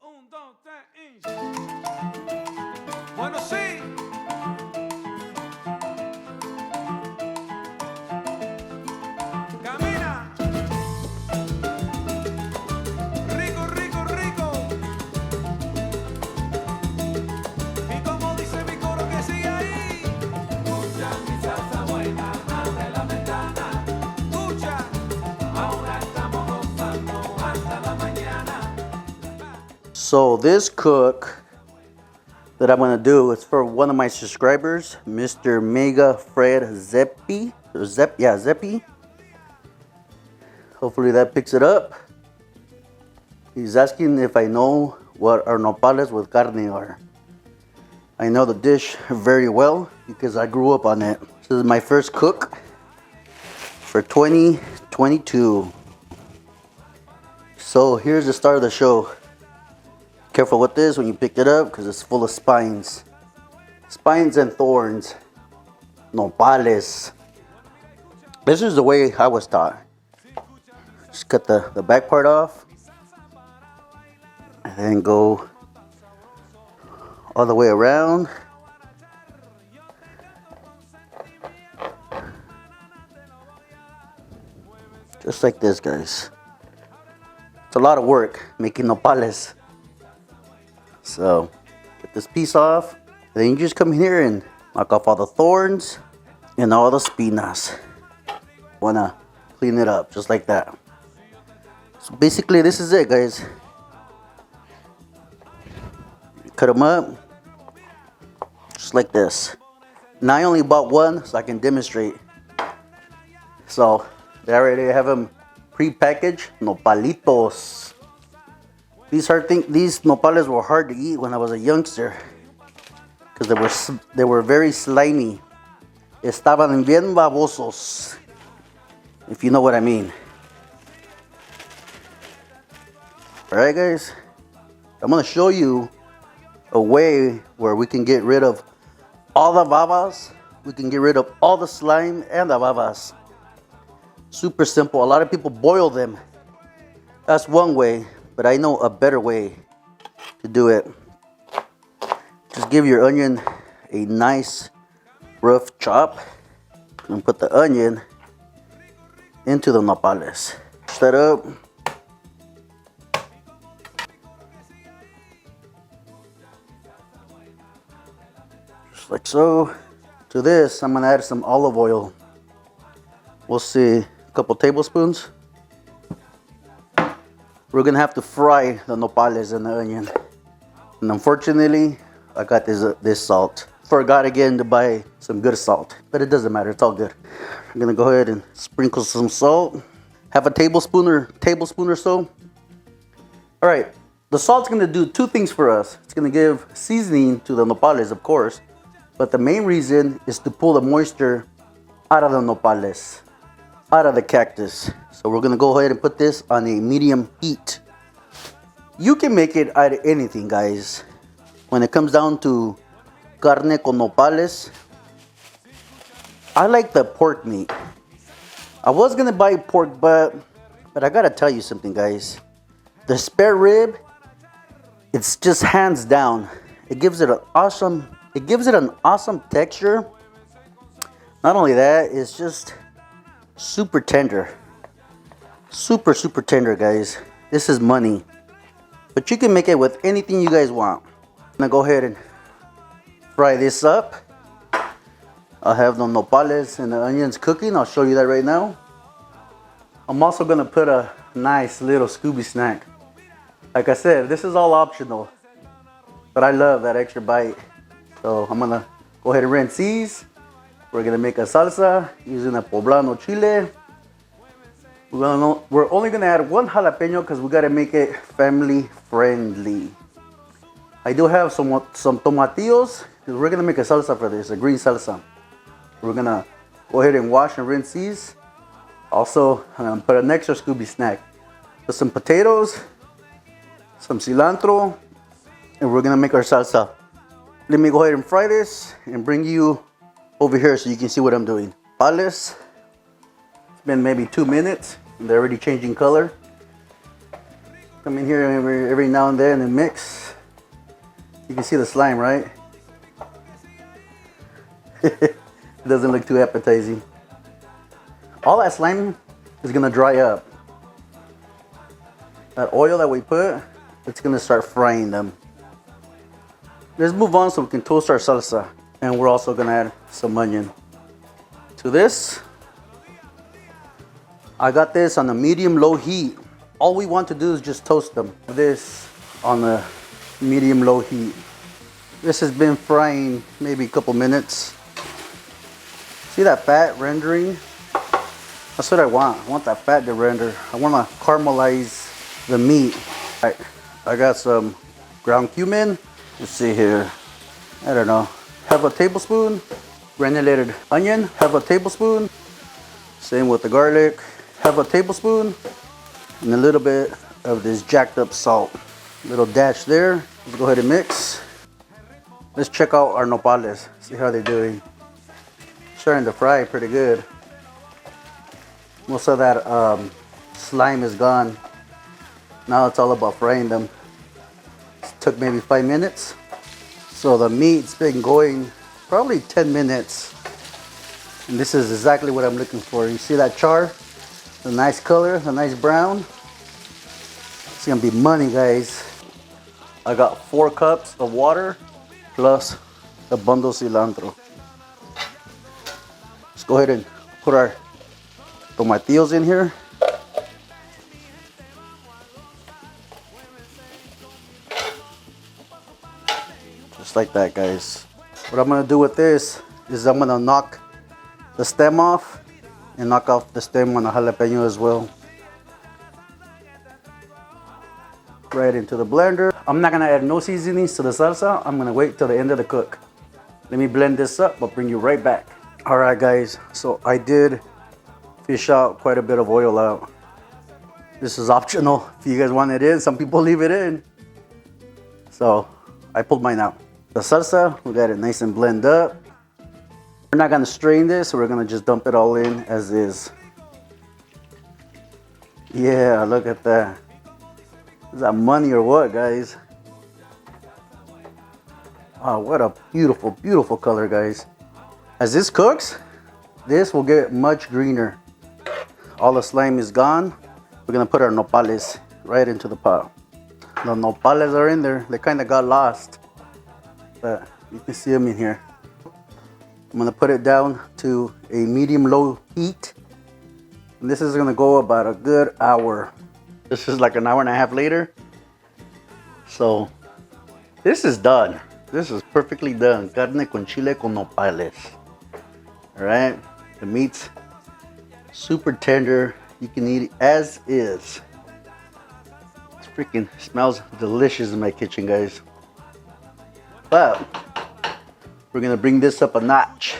Un, dos, tres, y... Bueno, sí. Camina. Rico, rico, rico. Y como dice mi coro que sigue ahí. Escucha mi salsa buena, abre la ventana. Escucha. Ahora estamos gozando hasta la mañana. So this cook that I'm gonna do is for one of my subscribers, Mr. Mega Fred Zeppi. Zeppi. Hopefully that picks it up. He's asking if I know what our nopales with carne are. I know the dish very well because I grew up on it. This is my first cook for 2022. So here's the start of the show. Careful with this when you pick it up because it's full of spines. Spines and thorns. Nopales. This is the way I was taught. Just cut the back part off. And then go all the way around. Just like this, guys. It's a lot of work making nopales. So, get this piece off. Then you just come here and knock off all the thorns and all the spinas. Wanna clean it up just like that. So basically this is it, guys. Cut them up just like this. Now I only bought one so I can demonstrate. So they already have them pre-packaged nopalitos. These nopales were hard to eat when I was a youngster because they were very slimy. Estaban bien babosos, if you know what I mean. Alright, guys, I'm gonna show you a way where we can get rid of all the babas. We can get rid of all the slime and the babas. Super simple. A lot of people boil them. That's one way, but I know a better way to do it. Just give your onion a nice rough chop and put the onion into the nopales. Push that up. Just like so. To this, I'm gonna add some olive oil. We'll see, a couple tablespoons. We're gonna have to fry the nopales and the onion. And unfortunately, I got this salt. Forgot again to buy some good salt, but it doesn't matter, it's all good. I'm gonna go ahead and sprinkle some salt. Have a tablespoon or so. All right, the salt's gonna do two things for us. It's gonna give seasoning to the nopales, of course, but the main reason is to pull the moisture out of the nopales, out of the cactus. So we're gonna go ahead and put this on a medium heat. You can make it out of anything, guys. When it comes down to carne con nopales, I like the pork meat. I was gonna buy pork, but I gotta tell you something, guys. The spare rib, it's just hands down. It gives it an awesome texture. Not only that, it's just super tender. Super tender, guys. This is money. But you can make it with anything you guys want. I'm gonna go ahead and fry this up. I'll have the nopales and the onions cooking. I'll show you that right now. I'm also gonna put a nice little Scooby snack. Like I said, this is all optional, but I love that extra bite. So I'm gonna go ahead and rinse these. We're gonna make a salsa using a poblano chile. We're only gonna add one jalapeno because we gotta make it family friendly. I do have some tomatillos because we're gonna make a salsa for this, a green salsa. We're gonna go ahead and wash and rinse these. Also, I'm gonna put an extra Scooby snack. Put some potatoes, some cilantro, and we're gonna make our salsa. Let me go ahead and fry this and bring you over here so you can see what I'm doing. Nopales. It's been maybe 2 minutes. They're already changing color. Come in here every now and then and mix. You can see the slime, right? It doesn't look too appetizing. All that slime is gonna dry up. That oil that we put, it's gonna start frying them. Let's move on so we can toast our salsa. And we're also gonna add some onion to this. I got this on a medium-low heat. All we want to do is just toast them. This on a medium-low heat. This has been frying maybe a couple minutes. See that fat rendering? That's what I want. I want that fat to render. I want to caramelize the meat. All right, I got some ground cumin. Let's see here. I don't know. Have a tablespoon. Granulated onion. Have a tablespoon. Same with the garlic. Have a tablespoon. And a little bit of this jacked up salt. Little dash there. Let's go ahead and mix. Let's check out our nopales. See how they're doing. Starting to fry pretty good. Most of that slime is gone. Now it's all about frying them. It took maybe 5 minutes. So the meat's been going probably 10 minutes. And this is exactly what I'm looking for. You see that char? The nice color, the nice brown. It's gonna be money, guys. I got 4 cups of water plus the bundle cilantro. Let's go ahead and put our tomatillos in here. Just like that, guys. What I'm gonna do with this is I'm gonna knock the stem off and knock off the stem on the jalapeno as well. Right into the blender. I'm not gonna add no seasonings to the salsa. I'm gonna wait till the end of the cook. Let me blend this up. I'll bring you right back. All right, guys. So I did fish out quite a bit of oil out. This is optional if you guys want it in. Some people leave it in. So I pulled mine out. The salsa, we got it nice and blend up. We're not gonna strain this, so we're gonna just dump it all in as is. Yeah, look at that. Is that money or what, guys? Oh, what a beautiful, beautiful color, guys. As this cooks, this will get much greener. All the slime is gone. We're gonna put our nopales right into the pot. The nopales are in there. They kind of got lost, but you can see them in here. I'm gonna put it down to a medium-low heat. And this is gonna go about a good hour. This is like an hour and a half later. So this is done. This is perfectly done. Carne con chile con nopales. All right, the meat's super tender. You can eat it as is. It freaking smells delicious in my kitchen, guys. But we're gonna bring this up a notch.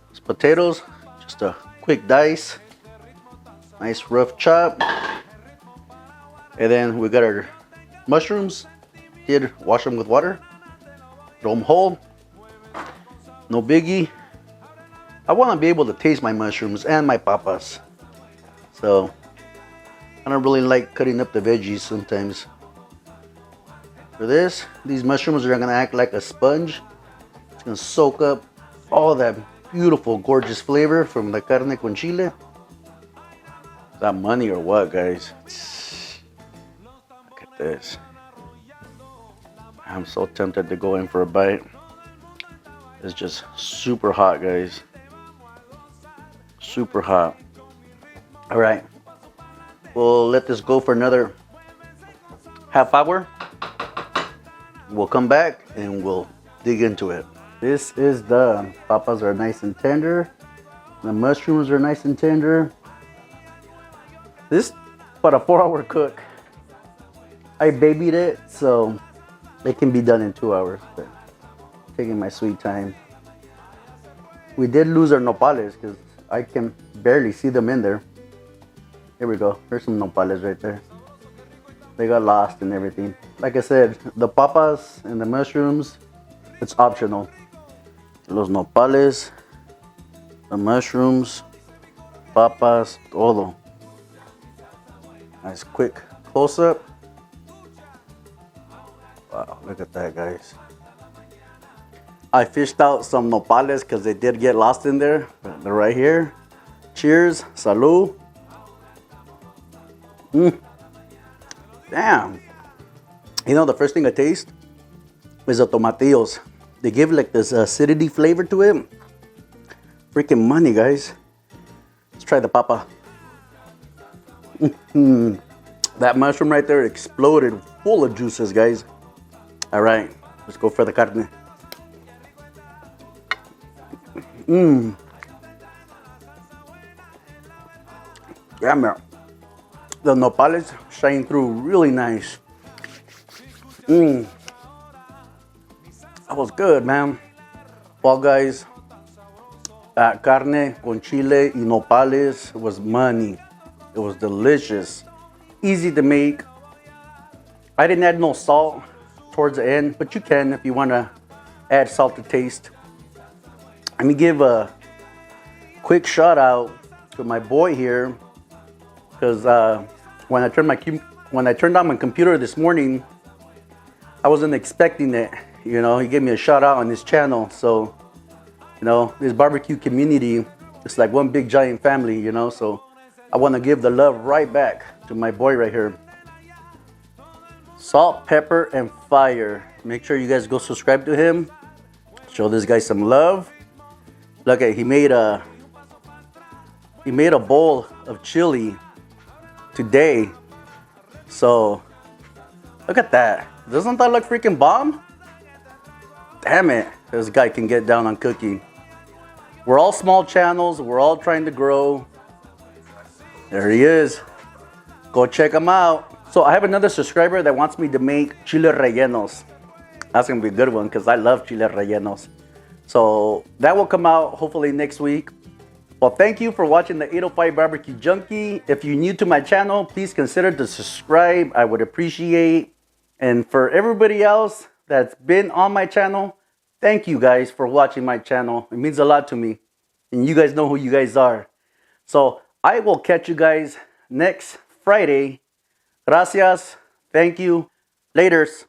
These potatoes, just a quick dice, nice rough chop. And then we got our mushrooms. Did wash them with water, throw them whole. No biggie. I want to be able to taste my mushrooms and my papas. So I don't really like cutting up the veggies sometimes. For this, these mushrooms are gonna act like a sponge. It's gonna soak up all that beautiful, gorgeous flavor from the carne con chile. Is that money or what, guys? Look at this. I'm so tempted to go in for a bite. It's just super hot, guys. Super hot. All right. We'll let this go for another half hour. We'll come back and we'll dig into it. This is done. Papas are nice and tender. The mushrooms are nice and tender. This is about a 4-hour cook. I babied it, so it can be done in 2 hours, but taking my sweet time. We did lose our nopales because I can barely see them in there. Here we go. There's some nopales right there. They got lost and everything. Like I said, the papas and the mushrooms, it's optional. Los nopales, the mushrooms, papas, todo. Nice quick close up. Wow, look at that, guys. I fished out some nopales because they did get lost in there. They're right here. Cheers. Salud. Damn. You know, the first thing I taste is the tomatillos. They give like this acidity flavor to it. Freaking money, guys. Let's try the papa. That mushroom right there exploded, full of juices, guys. All right, let's go for the carne. Yeah, man. The nopales shine through really nice. That was good, man. Well, guys, carne con chile y nopales was money. It was delicious, easy to make. I didn't add no salt towards the end, but you can if you want to add salt to taste. Let me give a quick shout out to my boy here, because when I turned on my computer this morning, I wasn't expecting it. You know, he gave me a shout out on his channel. So, you know, this barbecue community, it's like one big giant family, you know. So I want to give the love right back to my boy right here. Salt, pepper, and fire. Make sure you guys go subscribe to him. Show this guy some love. Look at, he made a bowl of chili today. So look at that. Doesn't that look freaking bomb? Damn it, this guy can get down on cooking. We're all small channels. We're all trying to grow. There he is. Go check him out. So I have another subscriber that wants me to make chile rellenos. That's gonna be a good one because I love chile rellenos. So that will come out hopefully next week. Well, thank you for watching the 805 Barbecue Junkie. If you're new to my channel, please consider to subscribe. I would appreciate. And for everybody else that's been on my channel, thank you guys for watching my channel. It means a lot to me. And you guys know who you guys are. So I will catch you guys next Friday. Gracias. Thank you. Laters.